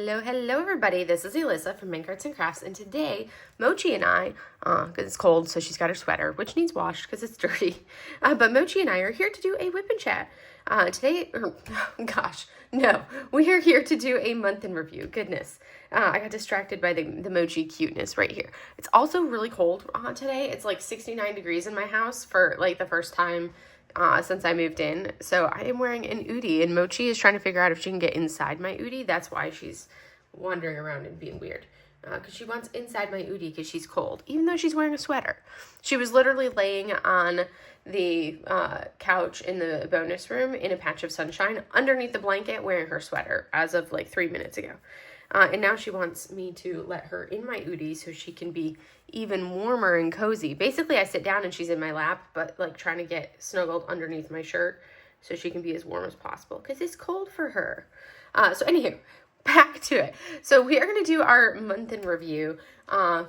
Hello everybody, this is Alyssa from Mint Arts and Crafts, and today Mochi and I, because it's cold so she's got her sweater, which needs washed because it's dirty, but Mochi and I are here to do a whip and chat. We are here to do a month in review. Goodness, I got distracted by the Mochi cuteness right here. It's also really cold today. It's like 69 degrees in my house for like the first time since I moved in. So I am wearing an Oodie, and Mochi is trying to figure out if she can get inside my Oodie. That's why she's wandering around and being weird. Because she wants inside my Oodie because she's cold, even though she's wearing a sweater. She was literally laying on the couch in the bonus room in a patch of sunshine underneath the blanket wearing her sweater as of like 3 minutes ago. And now she wants me to let her in my Oodie so she can be even warmer and cozy. Basically, I sit down and she's in my lap, but like trying to get snuggled underneath my shirt so she can be as warm as possible because it's cold for her. So anywho, back to it. So we are going to do our month in review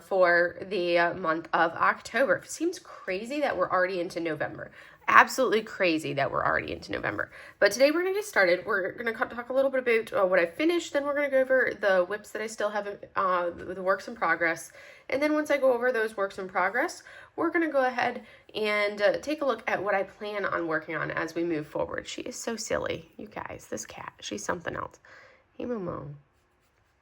for the month of October. It seems crazy that we're already into November. Absolutely crazy that we're already into November. But today we're going to get started. We're going to talk a little bit about what I finished. Then we're going to go over the WIPS that I still have, the works in progress. And then once I go over those works in progress, we're going to go ahead and take a look at what I plan on working on as we move forward. She is so silly, you guys. This cat, she's something else. Hey, Momo.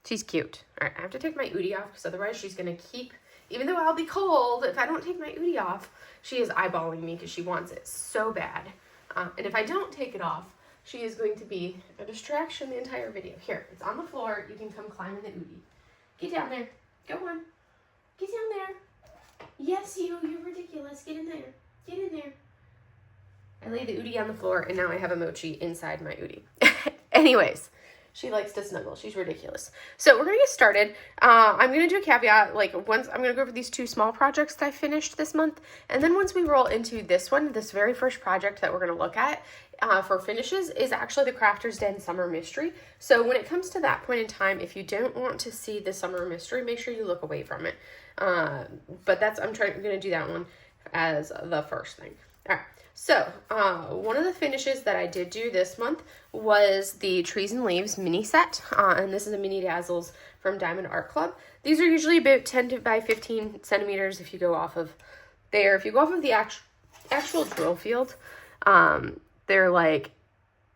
She's cute. All right, I have to take my Oodie off because otherwise she's going to keep, even though I'll be cold, if I don't take my Oodie off, she is eyeballing me because she wants it so bad. And if I don't take it off, she is going to be a distraction the entire video. Here, it's on the floor. You can come climb in the Oodie. Get down there. Go on. Get down there. Yes, you're ridiculous. Get in there. Get in there. I laid the Oodie on the floor, and now I have a Mochi inside my Oodie. Anyways. She likes to snuggle. She's ridiculous. So we're going to get started. I'm going to do a caveat. Once I'm going to go over these two small projects that I finished this month. And then once we roll into this one, this very first project that we're going to look at for finishes is actually the Crafter's Den Summer Mystery. So when it comes to that point in time, if you don't want to see the Summer Mystery, make sure you look away from it. But I'm going to do that one as the first thing. All right. So, one of the finishes that I did do this month was the Trees and Leaves mini set, and this is a mini dazzles from Diamond Art Club. These are usually about 10 by 15 centimeters if you go off of there. If you go off of the actual drill field, they're like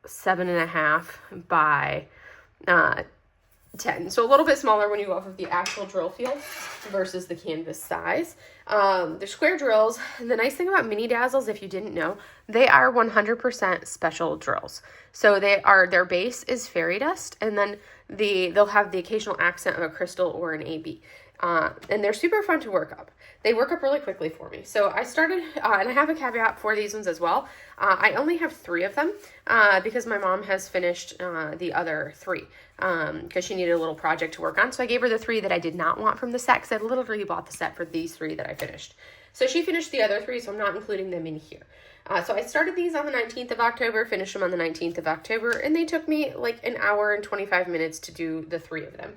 7.5 by 10. So a little bit smaller when you go off of the actual drill field versus the canvas size. They're square drills. And the nice thing about mini dazzles, if you didn't know, they are 100% special drills. So their base is fairy dust, and then they'll have the occasional accent of a crystal or an AB. And they're super fun to work up. They work up really quickly for me. So I started, and I have a caveat for these ones as well. I only have 3 of them because my mom has finished the other 3 because she needed a little project to work on. So I gave her the 3 that I did not want from the set because I literally bought the set for these 3 that I finished. So she finished the other 3, so I'm not including them in here. So I started these on the 19th of October, finished them on the 19th of October, and they took me like an hour and 25 minutes to do the 3 of them.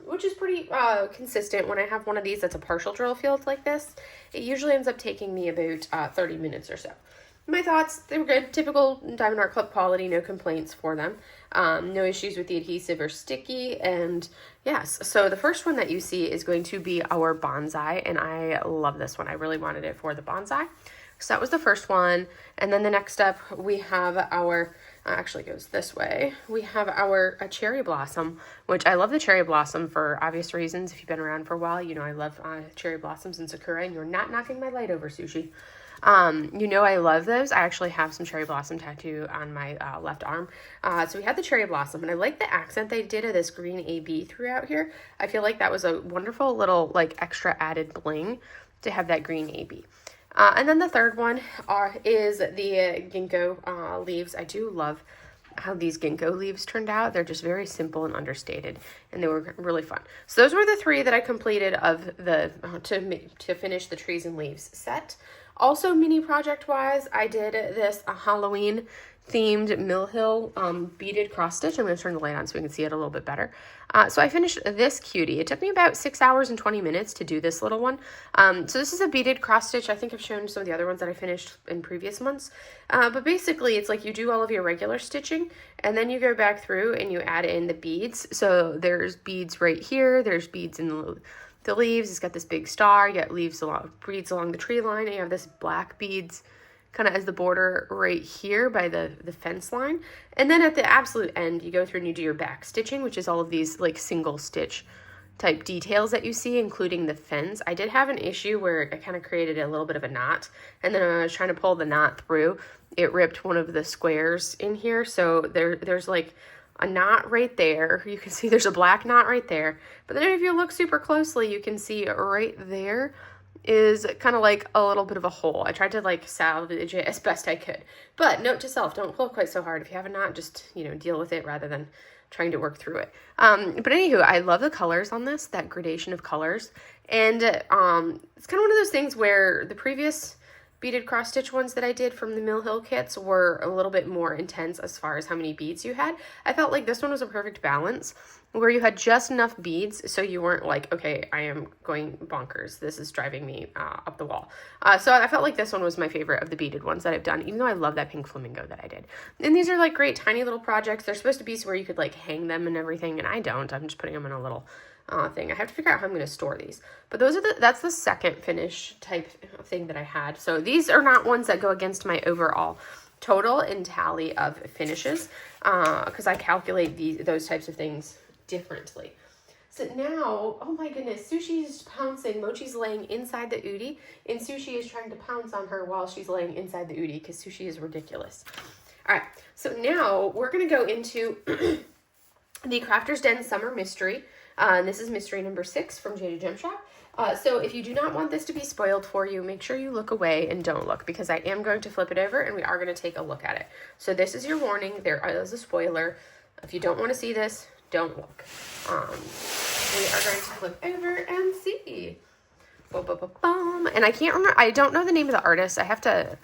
Which is pretty consistent. When I have one of these that's a partial drill field like this, it usually ends up taking me about 30 minutes or so. My thoughts, they were good. Typical Diamond Art Club quality, no complaints for them. No issues with the adhesive or sticky. And yes, so the first one that you see is going to be our bonsai, and I love this one. I really wanted it for the bonsai. So that was the first one. And then the next up, we have our... actually goes this way. We have our cherry blossom, which I love the cherry blossom for obvious reasons. If you've been around for a while, you know I love cherry blossoms and sakura, and you're not knocking my light over, Sushi. You know I love those. I actually have some cherry blossom tattoo on my left arm. So we had the cherry blossom, and I like the accent they did of this green AB throughout here. I feel like that was a wonderful little like extra added bling to have that green AB. And then the third one is the ginkgo leaves. I do love how these ginkgo leaves turned out. They're just very simple and understated, and they were really fun. So those were the 3 that I completed of the to finish the Trees and Leaves set. Also, mini project wise, I did this Halloween themed Mill Hill beaded cross stitch. I'm going to turn the light on so we can see it a little bit better. So I finished this cutie. It took me about 6 hours and 20 minutes to do this little one. So this is a beaded cross stitch. I think I've shown some of the other ones that I finished in previous months. But basically it's like you do all of your regular stitching and then you go back through and you add in the beads. So there's beads right here. There's beads in the leaves. It's got this big star. You got beads along the tree line, and you have this black beads kind of as the border right here by the fence line. And then at the absolute end, you go through and you do your back stitching, which is all of these like single stitch type details that you see, including the fence. I did have an issue where I kind of created a little bit of a knot, and then when I was trying to pull the knot through, it ripped one of the squares in here. So there's like a knot right there. You can see there's a black knot right there. But then if you look super closely, you can see right there is kind of like a little bit of a hole. I tried to like salvage it as best I could. But note to self, don't pull quite so hard. If you have a knot, just, you know, deal with it rather than trying to work through it. But anywho, I love the colors on this, that gradation of colors. And it's kind of one of those things where the previous beaded cross stitch ones that I did from the Mill Hill kits were a little bit more intense as far as how many beads you had. I felt like this one was a perfect balance where you had just enough beads so you weren't like, okay, I am going bonkers. This is driving me up the wall. So I felt like this one was my favorite of the beaded ones that I've done, even though I love that pink flamingo that I did. And these are like great tiny little projects. They're supposed to be where you could like hang them and everything, and I don't. I'm just putting them in a little thing. I have to figure out how I'm going to store these. But that's the second finish type thing that I had. So these are not ones that go against my overall total and tally of finishes, because I calculate those types of things differently. So now, oh my goodness, Sushi is pouncing. Mochi's laying inside the Udi, and Sushi is trying to pounce on her while she's laying inside the Udi because Sushi is ridiculous. All right, so now we're going to go into the Crafter's Den Summer Mystery. And this is mystery number 6 from Jaded Gem Shop. So if you do not want this to be spoiled for you, make sure you look away and don't look, because I am going to flip it over and we are going to take a look at it. So this is your warning. There is a spoiler. If you don't want to see this, don't look. We are going to flip over and see. And I can't remember, I don't know the name of the artist. I have to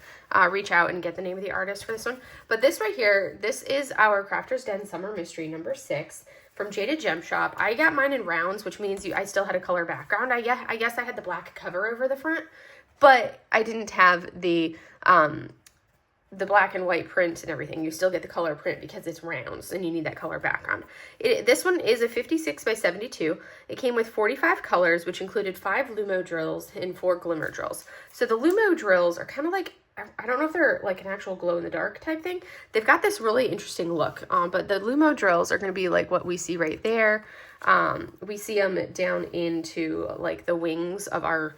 reach out and get the name of the artist for this one. But this right here, this is our Crafter's Den Summer Mystery number 6 from Jaded Gem Shop. I got mine in rounds, which means I still had a color background. I guess I had the black cover over the front, but I didn't have the black and white print and everything. You still get the color print because it's rounds and you need that color background. This one is a 56 by 72. It came with 45 colors, which included 5 Lumo drills and 4 glimmer drills. So the Lumo drills are kind of like, I don't know if they're like an actual glow-in-the-dark type thing. They've got this really interesting look, but the Lumo drills are going to be like what we see right there. We see them down into like the wings of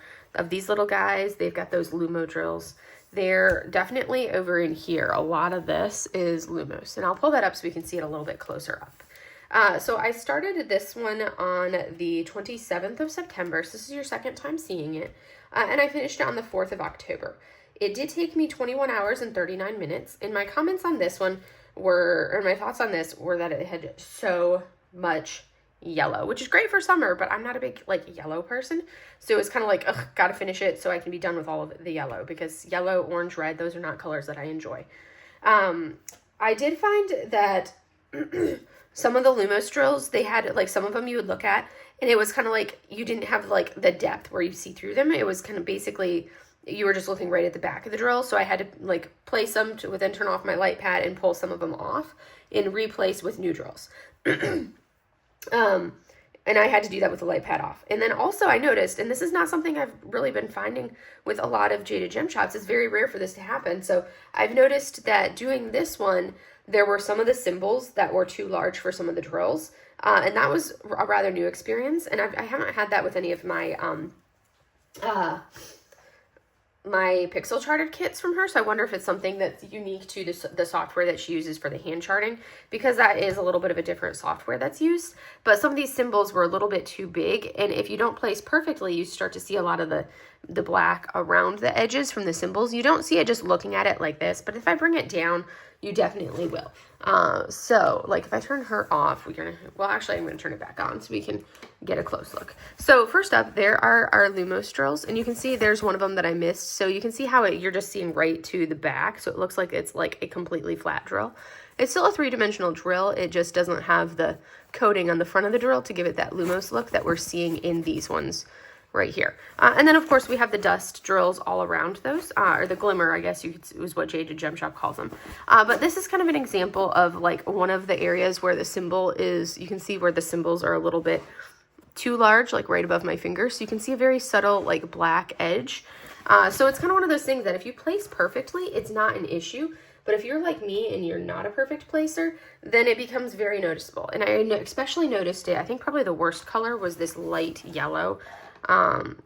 these little guys. They've got those Lumo drills. They're definitely over in here. A lot of this is Lumos, and I'll pull that up so we can see it a little bit closer up. So I started this one on the 27th of September. So this is your second time seeing it. And I finished it on the 4th of October. It did take me 21 hours and 39 minutes. And my comments on this one or my thoughts on this were that it had so much yellow, which is great for summer, but I'm not a big like yellow person. So it's kind of like, ugh, gotta finish it so I can be done with all of the yellow, because yellow, orange, red, those are not colors that I enjoy. I did find that some of the Lumos drills, they had like some of them you would look at and it was kind of like you didn't have like the depth where you see through them. It was kind of basically you were just looking right at the back of the drill. So I had to like place them to then turn off my light pad and pull some of them off and replace with new drills. And I had to do that with the light pad off. And then also I noticed, and this is not something I've really been finding with a lot of Jaded Gem Shops, it's very rare for this to happen. So I've noticed that doing this one, there were some of the symbols that were too large for some of the drills. And that was a rather new experience. And I haven't had that with any of my, my pixel charted kits from her, so I wonder if it's something that's unique to the software that she uses for the hand charting, because that is a little bit of a different software that's used. But some of these symbols were a little bit too big, and if you don't place perfectly, you start to see a lot of the black around the edges from the symbols. You don't see it just looking at it like this, but if I bring it down you definitely will. So like if I turn her off, well, actually I'm gonna turn it back on so we can get a close look. So first up, there are our Lumos drills, and you can see there's one of them that I missed. So you can see how you're just seeing right to the back. So it looks like it's like a completely flat drill. It's still a 3-dimensional drill. It just doesn't have the coating on the front of the drill to give it that Lumos look that we're seeing in these ones right here. And then of course we have the dust drills all around those, or the glimmer, I guess was what Jaded Gem Shop calls them. But this is kind of an example of like one of the areas where the symbol is, you can see where the symbols are a little bit too large, like right above my finger. So you can see a very subtle like black edge. So it's kind of one of those things that if you place perfectly, it's not an issue. But if you're like me and you're not a perfect placer, then it becomes very noticeable. And I especially noticed it, I think probably the worst color was this light yellow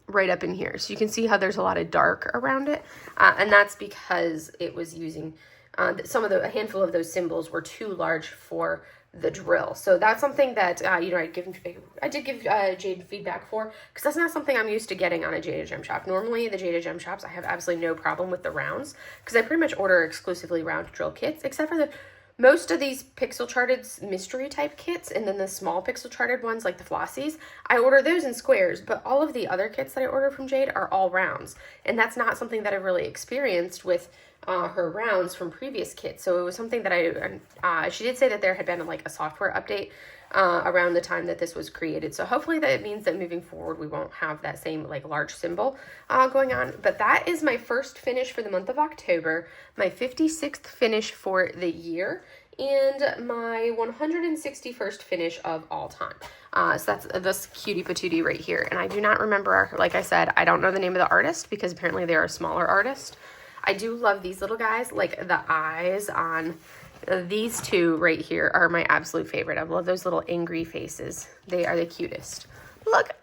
right up in here. So you can see how there's a lot of dark around it. And that's because it was using, a handful of those symbols were too large for the drill. So that's something that, I did give Jade feedback for, because that's not something I'm used to getting on a Jaded Gem Shop. Normally the Jaded Gem Shops, I have absolutely no problem with the rounds, because I pretty much order exclusively round drill kits, except for most of these pixel charted mystery type kits, and then the small pixel charted ones like the Flossies, I order those in squares, but all of the other kits that I order from Jade are all rounds. And that's not something that I've really experienced with her rounds from previous kits. So it was something that she did say that there had been like a software update around the time that this was created. So hopefully that means that moving forward, we won't have that same like large symbol going on. But that is my first finish for the month of October, my 56th finish for the year, and my 161st finish of all time. So that's this cutie patootie right here. And I do not remember, like I said, I don't know the name of the artist because apparently they're a smaller artist. I do love these little guys, like the eyes on these two right here are my absolute favorite. I love those little angry faces. They are the cutest. Look,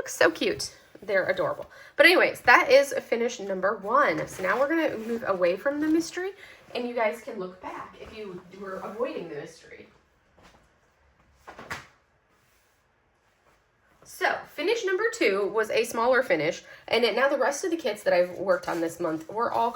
so cute. They're adorable. But anyways, that is finish number 1. So now we're going to move away from the mystery, and you guys can look back if you were avoiding the mystery. So, finish number 2 was a smaller finish, and now the rest of the kits that I've worked on this month were all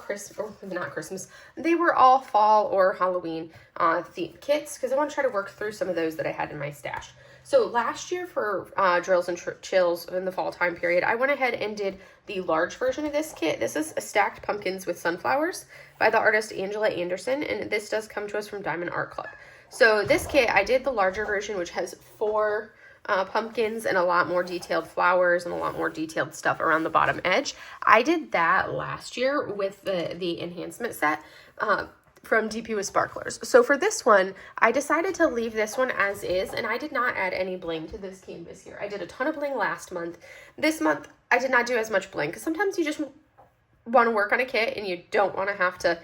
not Christmas, they were all fall or Halloween themed kits, because I want to try to work through some of those that I had in my stash. So last year for drills and chills in the fall time period, I went ahead and did the large version of this kit. This is Stacked Pumpkins with Sunflowers by the artist Angela Anderson, and this does come to us from Diamond Art Club. So this kit, I did the larger version, which has 4 pumpkins and a lot more detailed flowers and a lot more detailed stuff around the bottom edge. I did that last year with the enhancement set from DP with Sparklers. So for this one, I decided to leave this one as is, and I did not add any bling to this canvas here. I did a ton of bling last month. This month, I did not do as much bling, because sometimes you just want to work on a kit and you don't want to have to,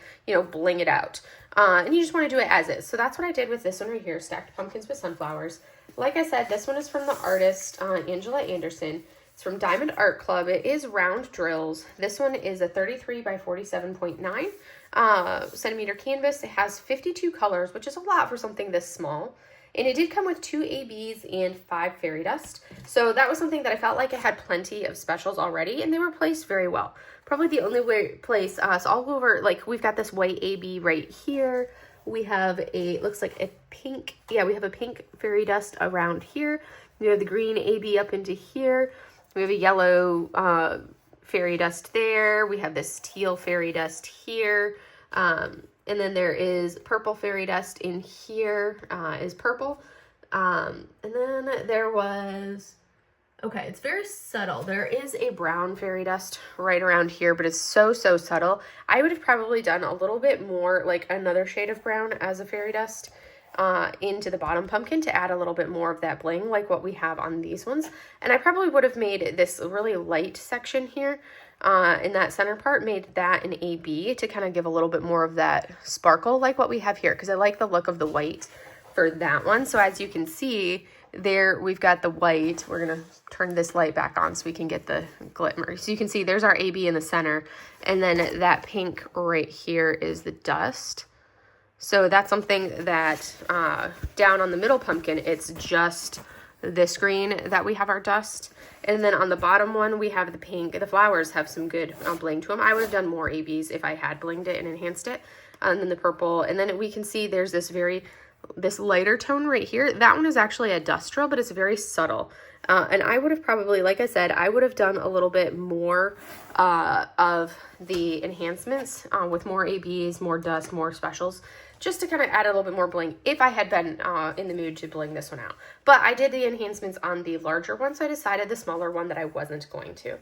bling it out. And you just want to do it as is. So that's what I did with this one right here, Stacked Pumpkins with Sunflowers. Like I said, this one is from the artist Angela Anderson. It's from Diamond Art Club. It is round drills. This one is a 33 by 47.9 centimeter canvas. It has 52 colors, which is a lot for something this small. And it did come with 2 ABs and 5 fairy dust. So that was something that I felt like it had plenty of specials already, and they were placed very well. Probably the only place, so all over, like we've got this white AB right here. We have looks like a pink, we have a pink fairy dust around here. We have the green AB up into here. We have a yellow fairy dust there. We have this teal fairy dust here. And then there is purple fairy dust in here, is purple. And then there was, okay, it's very subtle. There is a brown fairy dust right around here, but it's so subtle. I would have probably done a little bit more, like another shade of brown as a fairy dust into the bottom pumpkin to add a little bit more of that bling like what we have on these ones. And I probably would have made this really light section here in that center part, made that an AB to kind of give a little bit more of that sparkle like what we have here, because I like the look of the white for that one. So as you can see there, we've got the white. We're going to turn this light back on so we can get the glimmer. So you can see there's our AB in the center, and then that pink right here is the dust. So that's something that down on the middle pumpkin, it's just this green that we have our dust. And then on the bottom one, we have the pink. The flowers have some good bling to them. I would have done more ABs if I had blinged it and enhanced it. and then the purple, and then we can see there's this lighter tone right here. That one is actually a dust drill, but it's very subtle. And I would have probably, like I said, I would have done a little bit more of the enhancements with more ABs, more dust, more specials, just to kind of add a little bit more bling if I had been in the mood to bling this one out. But I did the enhancements on the larger one, so I decided the smaller one that I wasn't going to.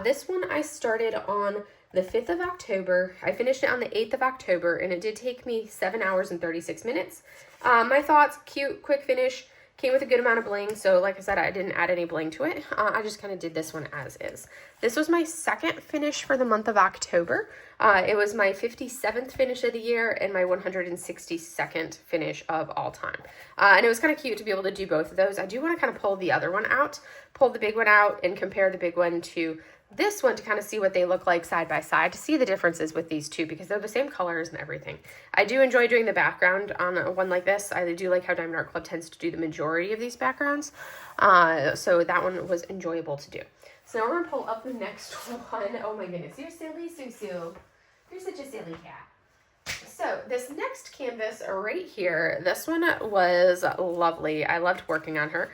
This one I started on the 5th of October. I finished it on the 8th of October, and it did take me 7 hours and 36 minutes. My thoughts, cute, quick finish. Came with a good amount of bling, so like I said, I didn't add any bling to it. I just kind of did this one as is. This was my second finish for the month of October. It was my 57th finish of the year and my 162nd finish of all time. And it was kind of cute to be able to do both of those. I do want to kind of pull the other one out, pull the big one out, and compare the big one to this one to kind of see what they look like side by side, to see the differences with these two because they're the same colors and everything. I do enjoy doing the background on one like this. I do like how Diamond Art Club tends to do the majority of these backgrounds. So that one was enjoyable to do. So now we're going to pull up the next one. Oh my goodness, you're silly, Susu. You're such a silly cat. So this next canvas right here, this one was lovely. I loved working on her.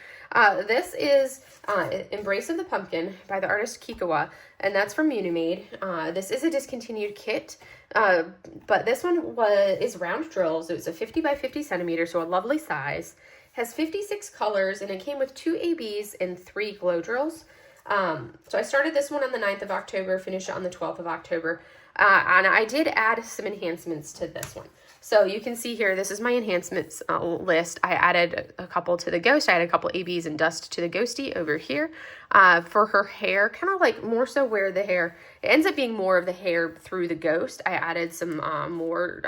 This is Embrace of the Pumpkin by the artist Kikawa, and that's from Meadow. This is a discontinued kit, but this one is round drills. It's a 50 by 50 centimeter, so a lovely size. Has 56 colors, and it came with 2 ABs and 3 glow drills. So I started this one on the 9th of October, finished it on the 12th of October. And I did add some enhancements to this one. So you can see here, this is my enhancements list. I added a couple to the ghost. I added a couple ABs and dust to the ghosty over here. For her hair, kind of like more so where the hair, it ends up being more of the hair through the ghost. I added some more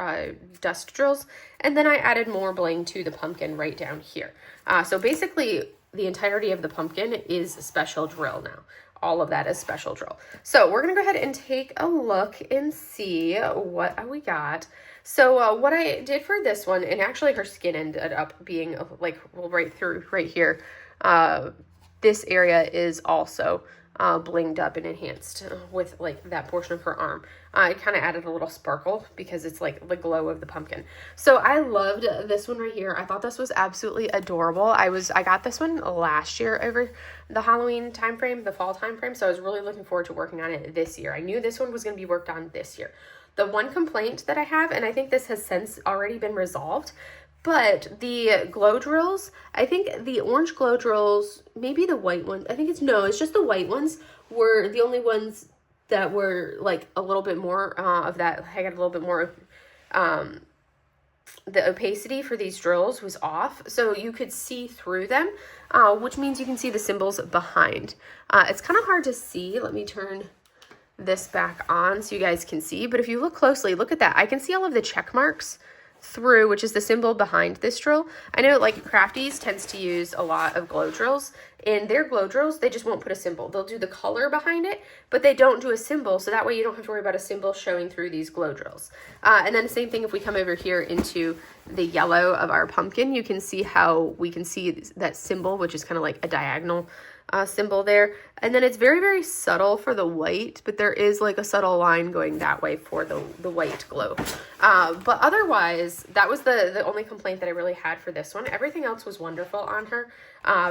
dust drills, and then I added more bling to the pumpkin right down here. So basically, the entirety of the pumpkin is a special drill now. All of that is special drill. So we're going to go ahead and take a look and see what we got. So what I did for this one, and actually her skin ended up being like right through right here. This area is also blinged up and enhanced with like that portion of her arm. I kind of added a little sparkle because it's like the glow of the pumpkin. So I loved this one right here. I thought this was absolutely adorable. I got this one last year over the Halloween time frame, the fall time frame. So I was really looking forward to working on it this year. I knew this one was going to be worked on this year. The one complaint that I have, and I think this has since already been resolved, but the glow drills, I think the orange glow drills, maybe the white ones, it's just the white ones were the only ones that were like a little bit more of that. I got a little bit more of the opacity for these drills was off. So you could see through them, which means you can see the symbols behind. It's kind of hard to see. Let me turn this back on so you guys can see. But if you look closely, look at that. I can see all of the check marks through, which is the symbol behind this drill. I know like Crafties tends to use a lot of glow drills. In their glow drills, they just won't put a symbol. They'll do the color behind it, but they don't do a symbol, so that way you don't have to worry about a symbol showing through these glow drills. And then the same thing if we come over here into the yellow of our pumpkin, you can see how we can see that symbol, which is kind of like a diagonal symbol there. And then it's very, very subtle for the white, but there is like a subtle line going that way for the white glow. But otherwise, that was the only complaint that I really had for this one. Everything else was wonderful on her.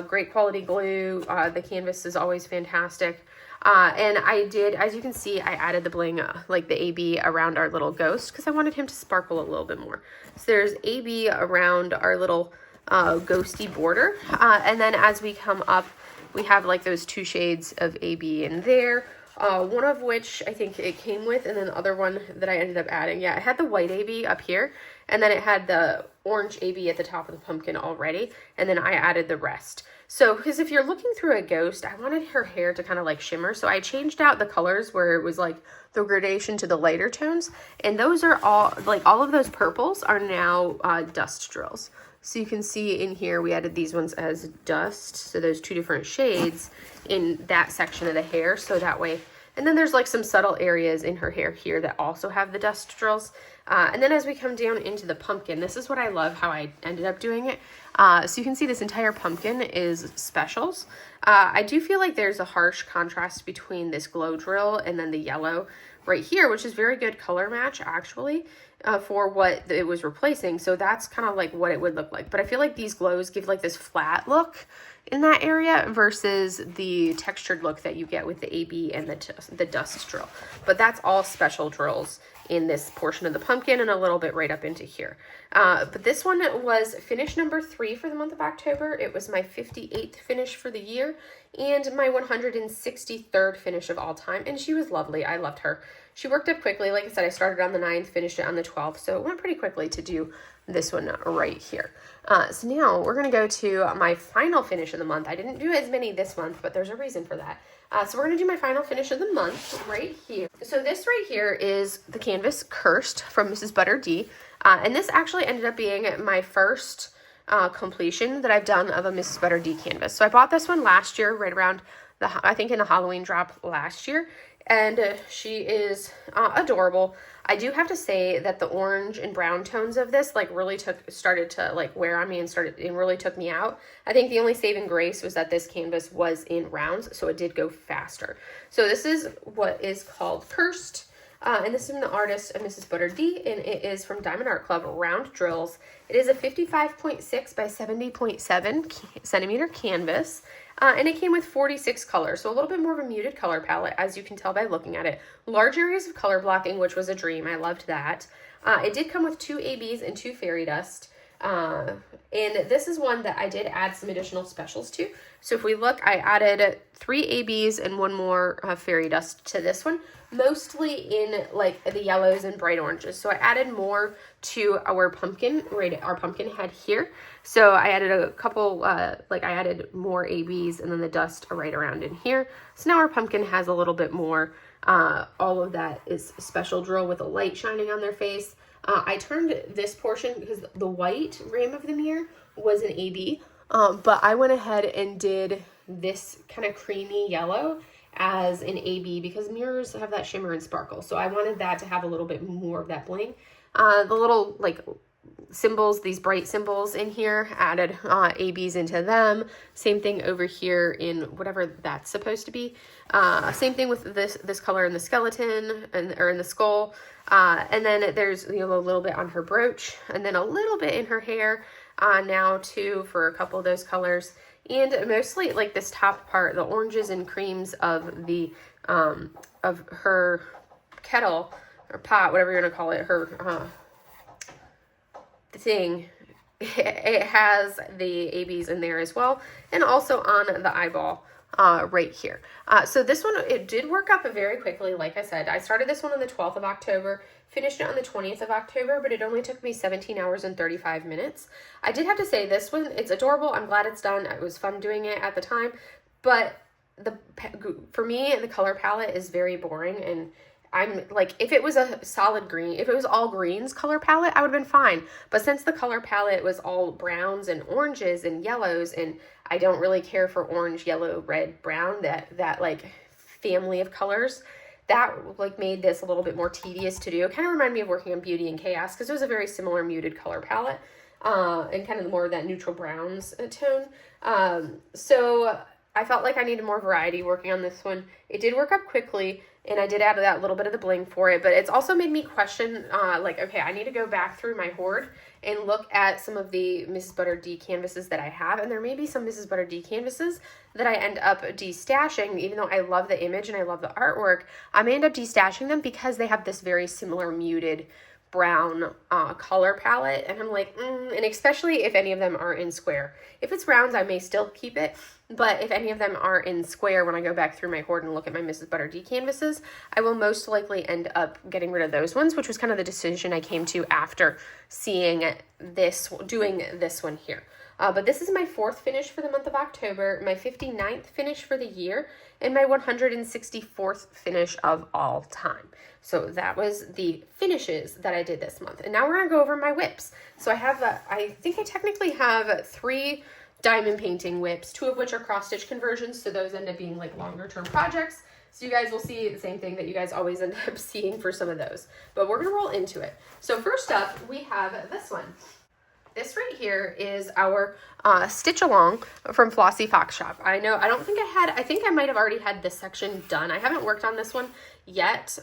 Great quality glue. The canvas is always fantastic. And I did, as you can see, I added the bling, like the AB around our little ghost because I wanted him to sparkle a little bit more. So there's AB around our little ghosty border. And then as we come up, we have like those 2 shades of AB in there, one of which I think it came with, and then the other one that I ended up adding. Yeah, it had the white AB up here, and then it had the orange AB at the top of the pumpkin already, and then I added the rest. So, because if you're looking through a ghost, I wanted her hair to kind of like shimmer, so I changed out the colors where it was like the gradation to the lighter tones, and those are all, like all of those purples are now dust drills. So you can see in here, we added these ones as dust. So those 2 different shades in that section of the hair. So that way, and then there's like some subtle areas in her hair here that also have the dust drills. And then as we come down into the pumpkin, this is what I love how I ended up doing it. So you can see this entire pumpkin is specials. I do feel like there's a harsh contrast between this glow drill and then the yellow right here, which is very good color match actually. for what it was replacing. So that's kind of like what it would look like. But I feel like these glows give like this flat look in that area versus the textured look that you get with the AB and the dust drill. But that's all special drills in this portion of the pumpkin and a little bit right up into here. But this one was finish number 3 for the month of October. It was my 58th finish for the year and my 163rd finish of all time. And she was lovely. I loved her. She worked up quickly. Like I said, I started on the 9th, finished it on the 12th. So it went pretty quickly to do this one right here. So now we're going to go to my final finish of the month. I didn't do as many this month, but there's a reason for that. So we're going to do my final finish of the month right here. So this right here is the canvas Cursed from Mrs. Butter D. And this actually ended up being my first completion that I've done of a Mrs. Butter D canvas. So I bought this one last year, right around I think in the Halloween drop last year. And she is adorable. I do have to say that the orange and brown tones of this like really started to like wear on me and really took me out. I think the only saving grace was that this canvas was in rounds, so it did go faster. So this is what is called Cursed. And this is from the artist Mrs. Butter D, and it is from Diamond Art Club Round Drills. It is a 55.6 by 70.7 centimeter canvas. And it came with 46 colors, so a little bit more of a muted color palette, as you can tell by looking at it. Large areas of color blocking, which was a dream. I loved that. It did come with 2 ABs and 2 fairy dust. And this is one that I did add some additional specials to. So if we look, I added 3 ABs and 1 more fairy dust to this one, mostly in like the yellows and bright oranges. So I added more to our pumpkin, our pumpkin head here. So I added a couple, I added more ABs and then the dust right around in here. So now our pumpkin has a little bit more. All of that is special drill with a light shining on their face. I turned this portion because the white rim of the mirror was an AB, but I went ahead and did this kind of creamy yellow as an AB because mirrors have that shimmer and sparkle. So I wanted that to have a little bit more of that bling. The little like symbols, these bright symbols in here, added ABs into them. Same thing over here in whatever that's supposed to be. Same thing with this color in the skeleton or in the skull. And then there's a little bit on her brooch and then a little bit in her hair now too for a couple of those colors. And mostly like this top part, the oranges and creams of the of her kettle or pot, whatever you're gonna call it, her thing, it has the ABs in there as well, and also on the eyeball right here. So this one, it did work up very quickly. Like I said, I started this one on the 12th of October, finished it on the 20th of October, but it only took me 17 hours and 35 minutes. I did have to say this one, it's adorable. I'm glad it's done. It was fun doing it at the time, but for me, the color palette is very boring, and I'm like, if it was a solid green, if it was all greens color palette, I would have been fine. But since the color palette was all browns and oranges and yellows, and I don't really care for orange, yellow, red, brown, that like family of colors, that like made this a little bit more tedious to do. It kind of reminded me of working on Beauty and Chaos because it was a very similar muted color palette and kind of more of that neutral browns tone. So I felt like I needed more variety working on this one. It did work up quickly, and I did add that little bit of the bling for it, but it's also made me question, okay, I need to go back through my hoard and look at some of the Mrs. Butter D canvases that I have, and there may be some Mrs. Butter D canvases that I end up destashing, even though I love the image and I love the artwork. I may end up destashing them because they have this very similar muted brown color palette, and I'm like, and especially if any of them are in square. If it's rounds, I may still keep it, but if any of them are in square, when I go back through my hoard and look at my Mrs. Butter D canvases, I will most likely end up getting rid of those ones, which was kind of the decision I came to after seeing doing this one here. But this is my 4th finish for the month of October, my 59th finish for the year, and my 164th finish of all time. So that was the finishes that I did this month. And now we're going to go over my WIPs. So I think I technically have 3 diamond painting WIPs, 2 of which are cross-stitch conversions, so those end up being like longer-term projects. So you guys will see the same thing that you guys always end up seeing for some of those. But we're going to roll into it. So first up, we have this one. This right here is our Stitch Along from Flossy Fox Shop. I think I might have already had this section done. I haven't worked on this one yet.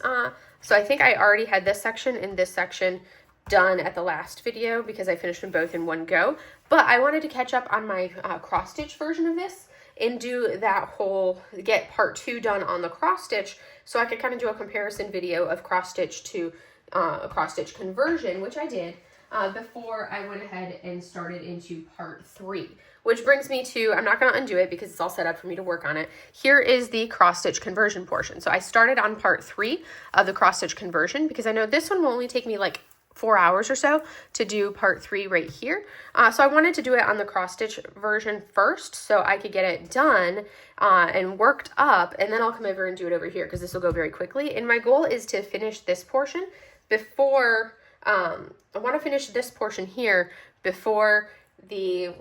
So I think I already had this section and this section done at the last video because I finished them both in one go. But I wanted to catch up on my cross stitch version of this and do that whole, get part 2 done on the cross stitch so I could kind of do a comparison video of cross stitch to cross stitch conversion, which I did before I went ahead and started into part 3. Which brings me to, I'm not going to undo it because it's all set up for me to work on it. Here is the cross stitch conversion portion. So I started on part 3 of the cross stitch conversion because I know this one will only take me like 4 hours or so to do part 3 right here. So I wanted to do it on the cross stitch version first so I could get it done and worked up, and then I'll come over and do it over here because this will go very quickly. And my goal is to finish this portion before, I want to finish this portion here before the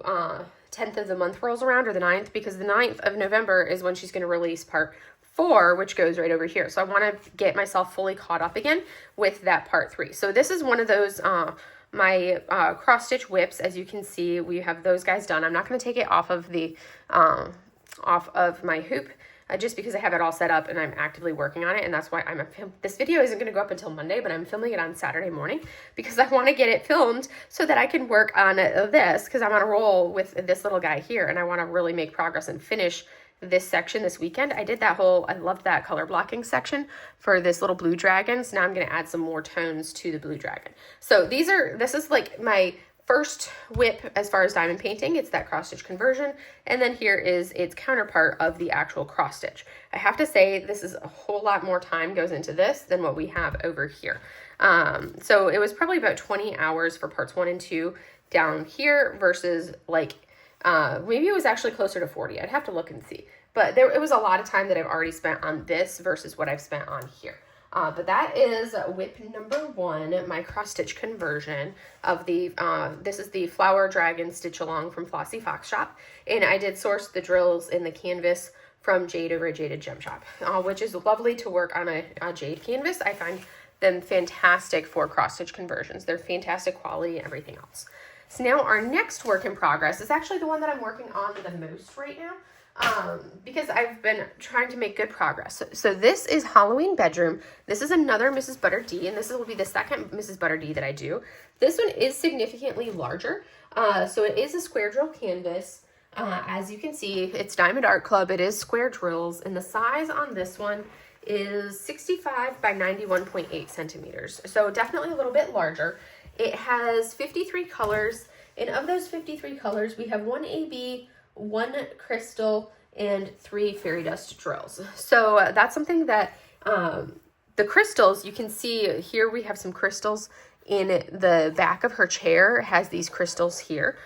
10th of the month rolls around, or the 9th, because the 9th of November is when she's going to release part 4, which goes right over here. So I want to get myself fully caught up again with that part 3. So this is one of those, my cross stitch WIPS. As you can see, we have those guys done. I'm not going to take it off of the, off of my hoop, just because I have it all set up and I'm actively working on it. And that's why this video isn't going to go up until Monday, but I'm filming it on Saturday morning because I want to get it filmed so that I can work on this, because I'm on a roll with this little guy here and I want to really make progress and finish this section this weekend. I did that whole, I loved that color blocking section for this little blue dragon. So now I'm going to add some more tones to the blue dragon. So this is like my first WIP as far as diamond painting. It's that cross stitch conversion. And then here is its counterpart of the actual cross stitch. I have to say this is a whole lot more time goes into this than what we have over here. So it was probably about 20 hours for parts 1 and 2 down here versus like, maybe it was actually closer to 40. I'd have to look and see. But it was a lot of time that I've already spent on this versus what I've spent on here. But that is WIP number 1, my cross stitch conversion of the, this is the Flower Dragon Stitch Along from Flossy Fox Shop. And I did source the drills in the canvas from Jade over at Jaded Gem Shop, which is lovely to work on a jade canvas. I find them fantastic for cross stitch conversions. They're fantastic quality and everything else. So now our next work in progress is actually the one that I'm working on the most right now. Because I've been trying to make good progress. So this is Halloween Bedroom. This is another Mrs. Butter D, and this will be the second Mrs. Butter D that I do. This one is significantly larger. So it is a square drill canvas. As you can see, it's Diamond Art Club. It is square drills, and the size on this one is 65 by 91.8 centimeters. So definitely a little bit larger. It has 53 colors, and of those 53 colors, we have 1 AB, 1 crystal, and 3 fairy dust drills. So that's something that the crystals, you can see here we have some crystals in the back of her chair. It has these crystals here.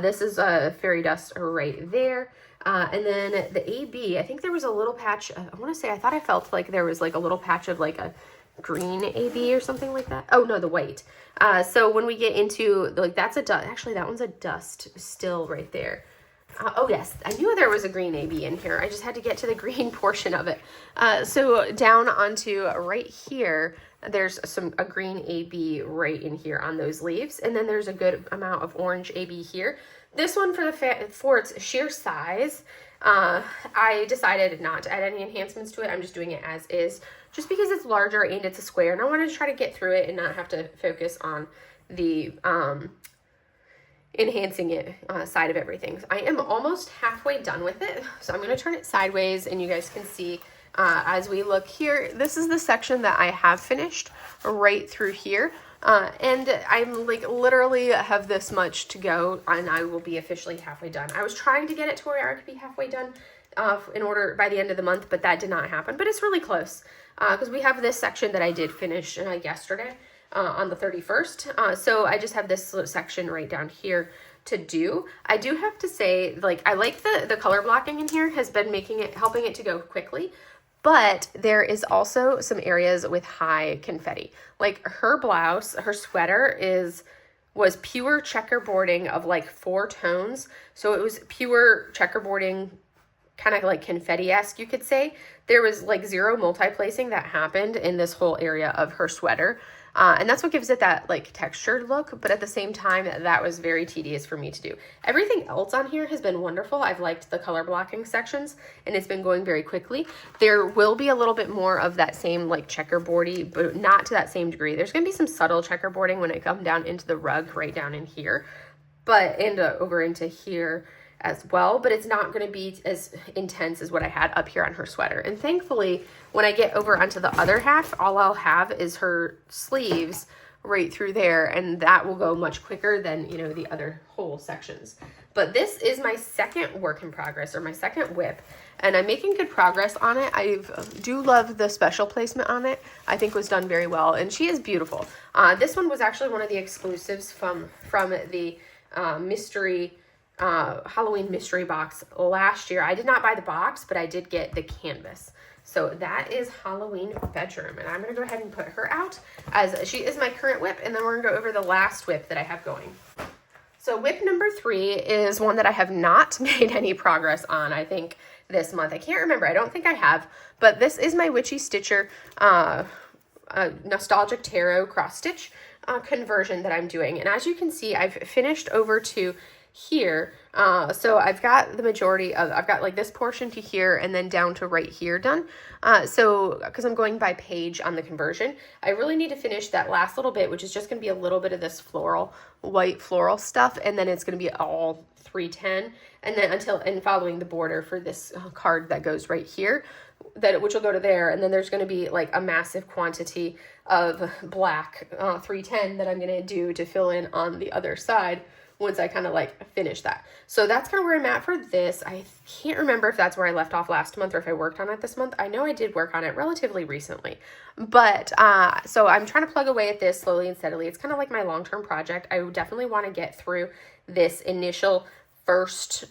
This is a fairy dust right there. And then the AB, I think there was a little patch, I want to say, I thought I felt like there was like a little patch of like a green AB or something like that. Oh no, the white. So when we get into, like, that's a dust, actually that one's a dust still right there. Oh yes, I knew there was a green AB in here. I just had to get to the green portion of it. So down onto right here, there's a green AB right in here on those leaves. And then there's a good amount of orange AB here. This one for its sheer size, I decided not to add any enhancements to it. I'm just doing it as is, just because it's larger and it's a square. And I wanted to try to get through it and not have to focus on the enhancing it side of everything. So I am almost halfway done with it. So I'm going to turn it sideways and you guys can see as we look here, this is the section that I have finished right through here. And I'm like literally have this much to go and I will be officially halfway done. I was trying to get it to where I could be halfway done in order by the end of the month, but that did not happen. But it's really close because we have this section that I did finish yesterday. On the 31st. So I just have this little section right down here to do. I do have to say, like, I like the color blocking in here has been helping it to go quickly, but there is also some areas with high confetti. Like her blouse, her sweater was pure checkerboarding of like 4 tones. So it was pure checkerboarding kind of like confetti-esque, you could say. There was like zero multi-placing that happened in this whole area of her sweater. And that's what gives it that like textured look, but at the same time, that was very tedious for me to do. Everything else on here has been wonderful. I've liked the color blocking sections, and it's been going very quickly. There will be a little bit more of that same like checkerboardy, but not to that same degree. There's going to be some subtle checkerboarding when it comes down into the rug right down in here, but over into here as well, but it's not going to be as intense as what I had up here on her sweater. And thankfully, when I get over onto the other half, all I'll have is her sleeves right through there, and that will go much quicker than, you know, the other whole sections. But this is my second work in progress, or my second WIP, and I'm making good progress on it. I do love the special placement on it. I think was done very well, and she is beautiful. This one was actually one of the exclusives from the mystery Halloween mystery box last year. I did not buy the box, but I did get the canvas. So that is Halloween Bedroom, and I'm going to go ahead and put her out as she is my current WIP, and then we're going to go over the last WIP that I have going. So WIP number 3 is one that I have not made any progress on, I think, this month. I can't remember. I don't think I have, but this is my Witchy Stitcher Nostalgic Tarot cross stitch conversion that I'm doing. And as you can see, I've finished over to here. So I've got the majority of, I've got like this portion to here and then down to right here done. So because I'm going by page on the conversion, I really need to finish that last little bit, which is just going to be a little bit of this floral, white floral stuff. And then it's going to be all 310. And then and following the border for this card that goes right here, which will go to there. And then there's going to be like a massive quantity of black 310 that I'm going to do to fill in on the other side once I kind of like finish that. So that's kind of where I'm at for this. I can't remember if that's where I left off last month or if I worked on it this month. I know I did work on it relatively recently, but so I'm trying to plug away at this slowly and steadily. It's kind of like my long-term project. I definitely want to get through this initial first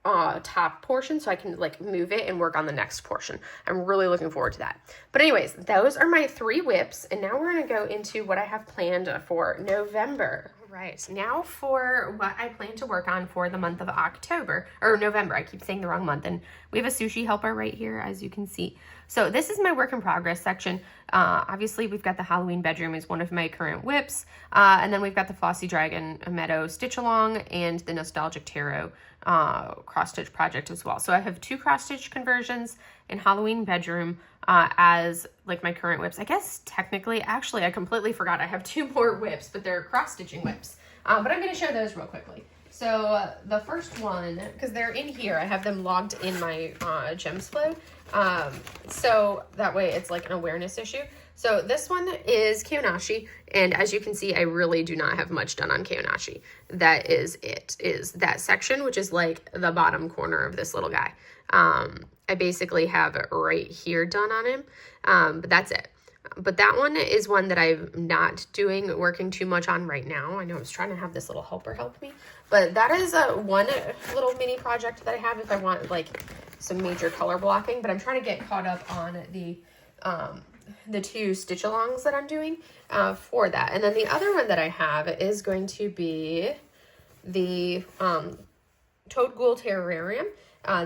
top portion so I can like move it and work on the next portion. I'm really looking forward to that. But anyways, those are my 3 WIPs, and now we're going to go into what I have planned for November. Right, now for what I plan to work on for the month of October, or November. I keep saying the wrong month, and we have a sushi helper right here, as you can see. So this is my work in progress section. Obviously, we've got the Halloween Bedroom is one of my current WIPs, and then we've got the Flossy Dragon Meadow Stitch Along and the Nostalgic Tarot cross stitch project as well. So I have 2 cross stitch conversions in Halloween Bedroom as like my current WIPs. I guess technically, actually, I completely forgot I have 2 more WIPs, but they're cross stitching WIPs. But I'm going to show those real quickly. So the first one, because they're in here, I have them logged in my Gems Flow. So that way it's like an awareness issue. So this one is Kyonashi, and as you can see, I really do not have much done on Kyonashi. That is it, is that section, which is like the bottom corner of this little guy. I basically have it right here done on him, but that's it. But that one is one that I'm not working too much on right now. I know I was trying to have this little helper help me, but that is one little mini project that I have if I want like some major color blocking, but I'm trying to get caught up on the 2 stitch alongs that I'm doing for that. And then the other one that I have is going to be the Toad Ghoul Terrarium.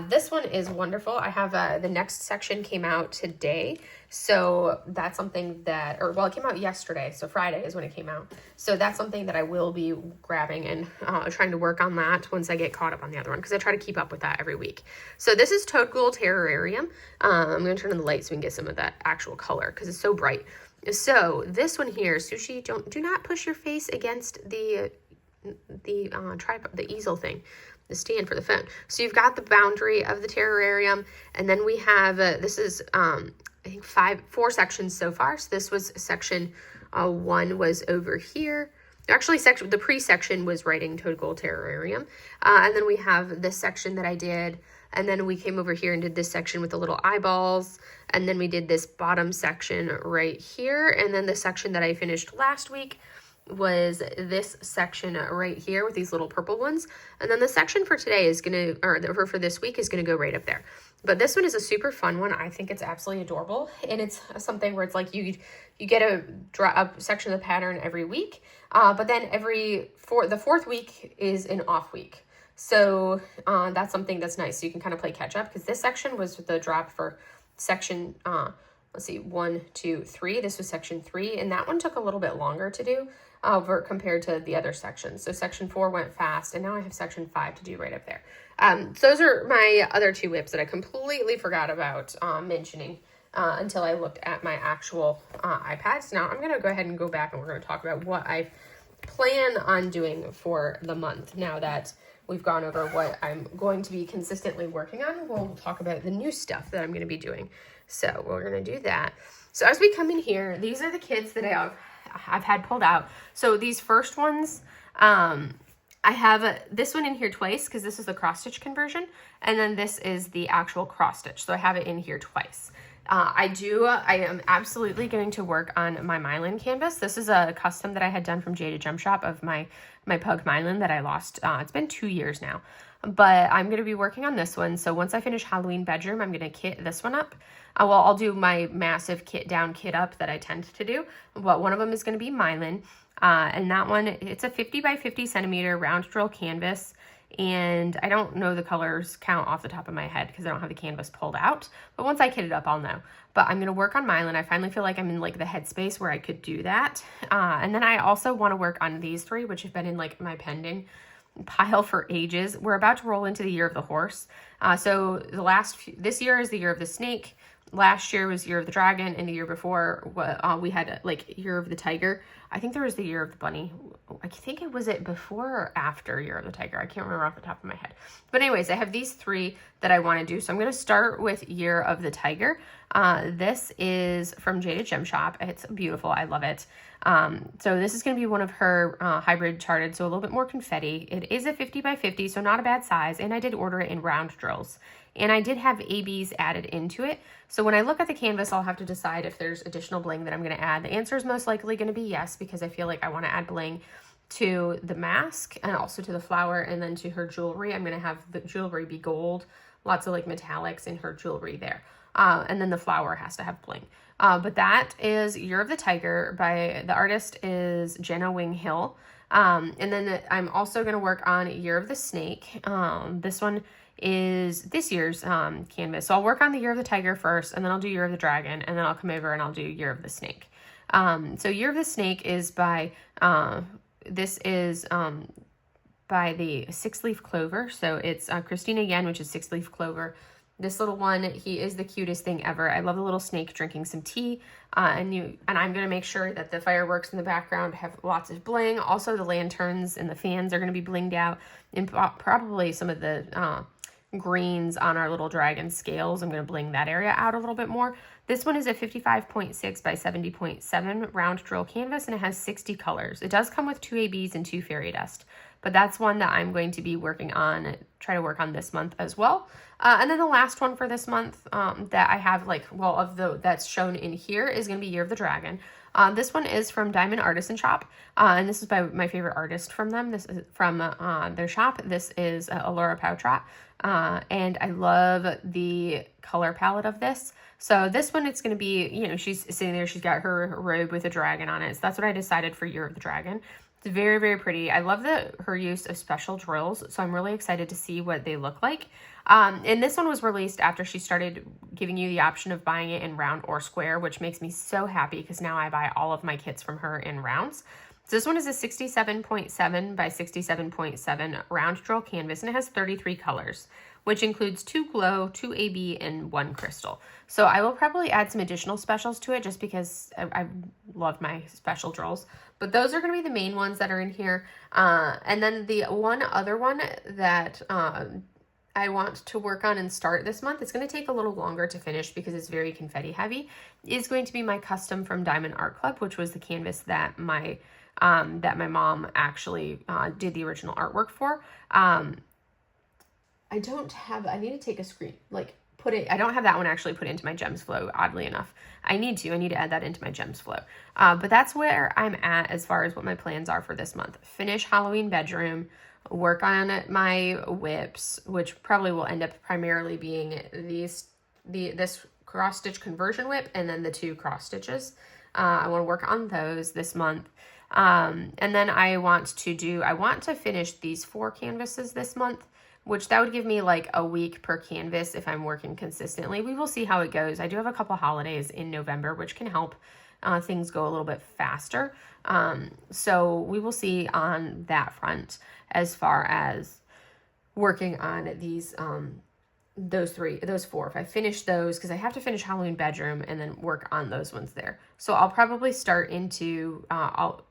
This one is wonderful. I have the next section came out today, so that's something that, it came out yesterday, so Friday is when it came out. So that's something that I will be grabbing and trying to work on that once I get caught up on the other one, because I try to keep up with that every week. So this is Toad Ghoul Terrarium. I'm going to turn on the light so we can get some of that actual color because it's so bright. So this one here, Sushi, do not push your face against the tripod, the easel thing, the stand for the phone. So you've got the boundary of the terrarium, and then we have this is I think 4 sections so far. So this was section 1 was over here. Actually, the pre-section was writing Toad Ghoul Terrarium, and then we have this section that I did, and then we came over here and did this section with the little eyeballs, and then we did this bottom section right here, and then the section that I finished last week was this section right here with these little purple ones. And then the section for today is going to, or for this week is going to go right up there. But this one is a super fun one. I think it's absolutely adorable. And it's something where it's like you get a section of the pattern every week. But then the 4th week is an off week. So that's something that's nice. So you can kind of play catch up, because this section was the drop for section, let's see, 1, 2, 3. This was section 3, and that one took a little bit longer to do compared to the other sections. So section 4 went fast, and now I have section 5 to do right up there. So those are my other 2 WIPs that I completely forgot about mentioning until I looked at my actual iPad. So now I'm going to go ahead and go back, and we're going to talk about what I plan on doing for the month. Now that we've gone over what I'm going to be consistently working on, we'll talk about the new stuff that I'm going to be doing. So we're going to do that. So as we come in here, these are the kits that I've had pulled out. So these first ones, I have this one in here twice, because this is the cross stitch conversion, and then this is the actual cross stitch. So I have it in here twice. I am absolutely going to work on my myelin canvas. This is a custom that I had done from Jaded Gem Shop of my pug myelin that I lost. It's been 2 years now, but I'm going to be working on this one. So once I finish Halloween bedroom, I'm going to kit this one up. Well, I'll do my massive kit down, kit up that I tend to do, but one of them is going to be myelin. And that one, it's a 50 by 50 centimeter round drill canvas. And I don't know the colors count off the top of my head because I don't have the canvas pulled out. But once I kit it up, I'll know. But I'm going to work on myelin. I finally feel like I'm in like the headspace where I could do that. And then I also want to work on these 3, which have been in like my pending pile for ages. We're about to roll into the year of the horse. So this year is the year of the snake. Last year was year of the dragon, and the year before we had like year of the tiger. I think there was the year of the bunny. I think it was before or after year of the tiger. I can't remember off the top of my head. But anyways, I have these 3 that I want to do. So I'm going to start with year of the tiger. This is from Jaded Gem Shop. It's beautiful. I love it. So this is going to be one of her hybrid charted, so a little bit more confetti. It is a 50 by 50, so not a bad size, and I did order it in round drills. And I did have ABs added into it. So when I look at the canvas, I'll have to decide if there's additional bling that I'm going to add. The answer is most likely going to be yes, because I feel like I want to add bling to the mask and also to the flower, and then to her jewelry. I'm going to have the jewelry be gold, lots of like metallics in her jewelry there. And then the flower has to have bling. But that is Year of the Tiger by, the artist is Jenna Wing Hill. And then I'm also going to work on Year of the Snake. This one is this year's canvas. So I'll work on the Year of the Tiger first, and then I'll do Year of the Dragon, and then I'll come over and I'll do Year of the Snake. So Year of the Snake is by, this is by the Six Leaf Clover. So it's Christina Yen, which is Six Leaf Clover. This little one, he is the cutest thing ever. I love the little snake drinking some tea. And I'm going to make sure that the fireworks in the background have lots of bling. Also, the lanterns and the fans are going to be blinged out. And probably some of the greens on our little dragon scales. I'm going to bling that area out a little bit more. This one is a 55.6 by 70.7 round drill canvas, and it has 60 colors. It does come with 2 ABs and 2 fairy dust, but that's one that I'm going to be working on, try to work on this month as well. And then the last one for this month that I have, that's shown in here is going to be Year of the Dragon. This one is from Diamond Artisan Shop, and this is by my favorite artist from them. This is from their shop. This is Allura Poutrat, and I love the color palette of this. So this one, it's going to be, she's sitting there, she's got her robe with a dragon on it. So that's what I decided for Year of the Dragon. It's very, very pretty. I love her use of special drills, so I'm really excited to see what they look like. And this one was released after she started giving you the option of buying it in round or square, which makes me so happy because now I buy all of my kits from her in rounds. So this one is a 67.7 by 67.7 round drill canvas, and it has 33 colors, which includes 2 glow, 2 AB, and 1 crystal. So I will probably add some additional specials to it just because I love my special drills. But those are going to be the main ones that are in here. And then the one other one that I want to work on and start this month, it's going to take a little longer to finish because it's very confetti heavy, is going to be my custom from Diamond Art Club, which was the canvas that my mom actually did the original artwork for. I need to take a screen, I don't have that one actually put into my Gems Flow, oddly enough. I need to add that into my Gems Flow. But that's where I'm at as far as what my plans are for this month. Finish Halloween bedroom, work on my WIPS, which probably will end up primarily being this cross stitch conversion WIP and then the 2 cross stitches. I want to work on those this month. And then I want to finish these 4 canvases this month, which that would give me like a week per canvas if I'm working consistently. We will see how it goes. I do have a couple holidays in November, which can help things go a little bit faster. So we will see on that front as far as working on these, those 4. If I finish those, because I have to finish Halloween bedroom and then work on those ones there. So I'll probably start into, I'll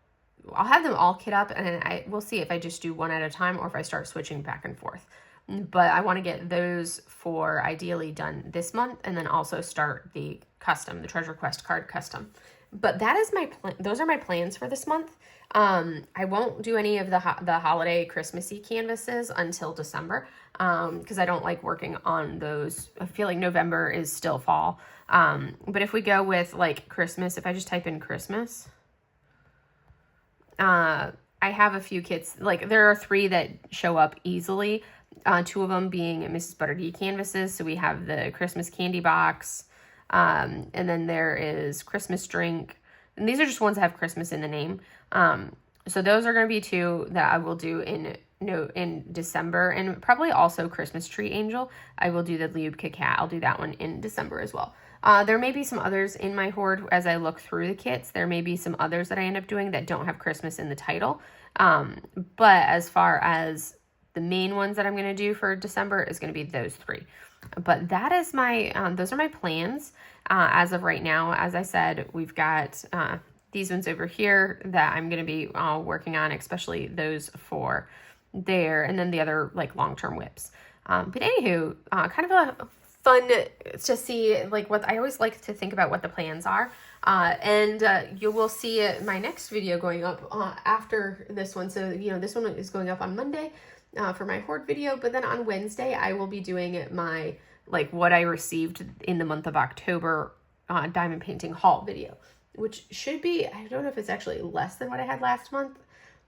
have them all kit up, and we'll see if I just do one at a time or if I start switching back and forth. But I want to get those 4 ideally done this month, and then also start the Treasure Quest card custom. But that is those are my plans for this month. I won't do any of the holiday Christmassy canvases until December, because I don't like working on those. I feel like November is still fall. But if we go with like Christmas, if I just type in Christmas, I have a few kits. Like there are 3 that show up easily. 2 of them being Mrs. Butterdee canvases. So we have the Christmas candy box, and then there is Christmas drink. And these are just ones that have Christmas in the name. So those are going to be 2 that I will do in December, and probably also Christmas tree angel. I will do the Liubka cat. I'll do that one in December as well. There may be some others in my hoard as I look through the kits. There may be some others that I end up doing that don't have Christmas in the title. But as far as the main ones that I'm going to do for December is going to be those 3. But that is those are my plans as of right now. As I said, we've got these ones over here that I'm going to be working on, especially those 4 there, and then the other like long-term WIPS. But anywho, kind of a fun to see like what I always like to think about what the plans are. And you will see my next video going up after this one. So, this one is going up on Monday for my hoard video, but then on Wednesday, I will be doing my, like what I received in the month of October diamond painting haul video, which should be, I don't know if it's actually less than what I had last month.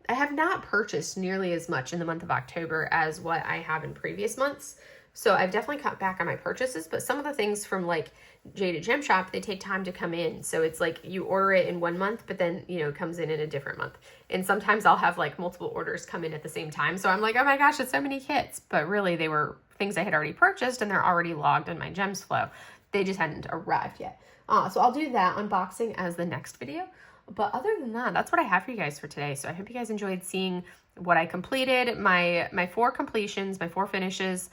I have not purchased nearly as much in the month of October as what I have in previous months. So I've definitely cut back on my purchases, but some of the things from like Jaded Gem Shop, they take time to come in. So it's like you order it in one month, but then, it comes in a different month. And sometimes I'll have like multiple orders come in at the same time. So I'm like, oh my gosh, it's so many kits. But really they were things I had already purchased and they're already logged in my gems flow. They just hadn't arrived yet. So I'll do that unboxing as the next video. But other than that, that's what I have for you guys for today. So I hope you guys enjoyed seeing what I completed, my 4 completions, my 4 finishes,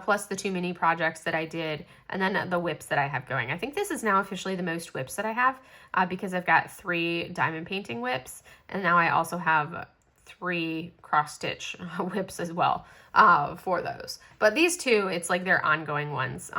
plus the 2 mini projects that I did, and then the WIPS that I have going. I think this is now officially the most WIPS that I have because I've got 3 diamond painting WIPS, and now I also have 3 cross-stitch WIPS as well for those. But these 2, it's like they're ongoing ones.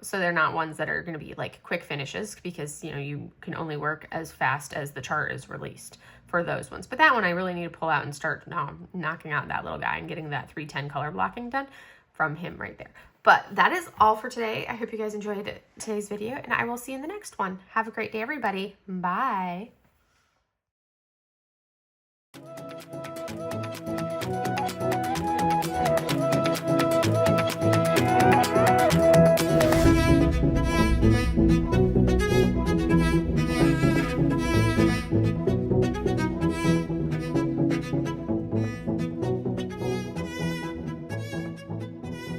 So they're not ones that are going to be like quick finishes because, you can only work as fast as the chart is released for those ones. But that one I really need to pull out and start knocking out that little guy and getting that 310 color blocking done from him right there. But that is all for today. I hope you guys enjoyed today's video, and I will see you in the next one. Have a great day, everybody. Bye.